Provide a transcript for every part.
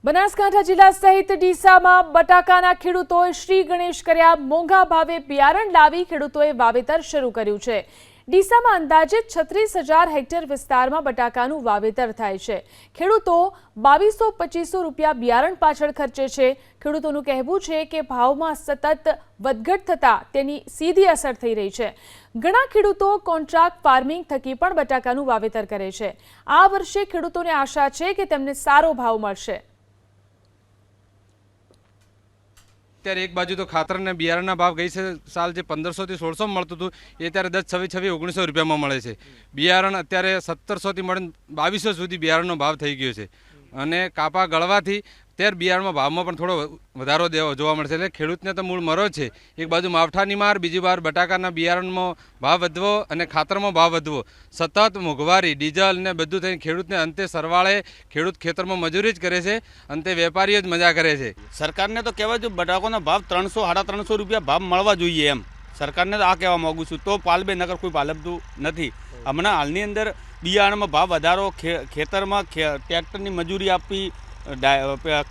બનાસકાંઠા જિલ્લા સહિત ડીસામાં બટાકાના ખેડૂતોએ શ્રી ગણેશ કર્યા મોંઘા ભાવે બિયારણ લાવી ખેડૂતોએ વાવેતર શરૂ કર્યું છે। ડીસામાં અંદાજિત 36,000 હેક્ટર વિસ્તારમાં બટાકાનું વાવેતર થાય છે। ખેડૂતો 2200-2500 રૂપિયા બિયારણ પાછળ ખર્ચે છે। ખેડૂતોનું કહેવું છે કે ભાવમાં સતત વધઘટ થતા તેની સીધી અસર થઈ રહી છે। ઘણા ખેડૂતો કોન્ટ્રાક્ટ ફાર્મિંગ થકી પણ બટાકાનું વાવેતર કરે છે। આ વર્ષે ખેડૂતોને આશા છે કે તેમને સારો ભાવ મળશે। અત્યારે એક બાજુ તો ખાતર ને બિયારણના ભાવ ગઈ સાલ જે 1500 થી 1600 મળતું હતું એ અત્યારે 10-26-1900 રૂપિયામાં મળે છે। બિયારણ અત્યારે 1700 થી મળીને 2200 સુધી બિયારણનો ભાવ થઈ ગયો છે અને કાપા ગળવાથી ત્યારે બિયારણમાં ભાવમાં પણ થોડો વધારો જોવા મળશે। એટલે ખેડૂતને તો મૂળ મરો છે, એક બાજુ માવઠાની માર, બીજી બાર બટાકાના બિયારણમાં ભાવ વધવો અને ખાતરમાં ભાવ વધવો, સતત મોંઘવારી, ડીઝલ ને બધું થઈને ખેડૂતને અંતે સરવાળે ખેડૂત ખેતરમાં મજૂરી જ કરે છે, અંતે વેપારીઓ જ મજા કરે છે। સરકારને તો કહેવાય છે બટાકાનો ભાવ 300-350 રૂપિયા ભાવ મળવા જોઈએ એમ સરકારને તો આ કહેવા માગું છું, તો પાલબે નગર કોઈ પાલવતું નથી। હમણાં હાલની અંદર બિયારણમાં ભાવ વધારો, ખેતરમાં ટ્રેક્ટરની મજૂરી આપી,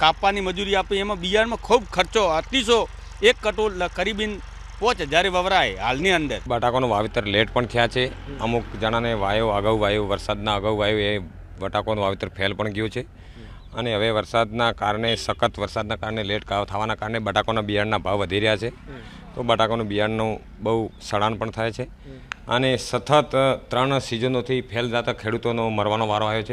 કાપવાની મજૂરી આપી, એમાં બિયારણમાં ખૂબ ખર્ચો અતિશો 1 કટોલ કરીબીન 5000 વવરાય હાલની અંદર। બટાકાનું વાવેતર લેટ પણ થયા છે, અમુક જણાને અગાઉ વાયો, વરસાદના અગાઉ વાયો એ બટાકાનું વાવેતર ફેલ પણ ગયું છે અને હવે વરસાદના કારણે, સખત વરસાદના કારણે લેટ થવાના કારણે બટાકાના બિયારણના ભાવ વધી રહ્યા છે। તો બટાકાનું બિયારણનું બહુ સડાણ પણ થાય છે અને સતત 3 સિઝનોથી ફેલ જતા ખેડૂતોનો મરવાનો વારો આવ્યો છે।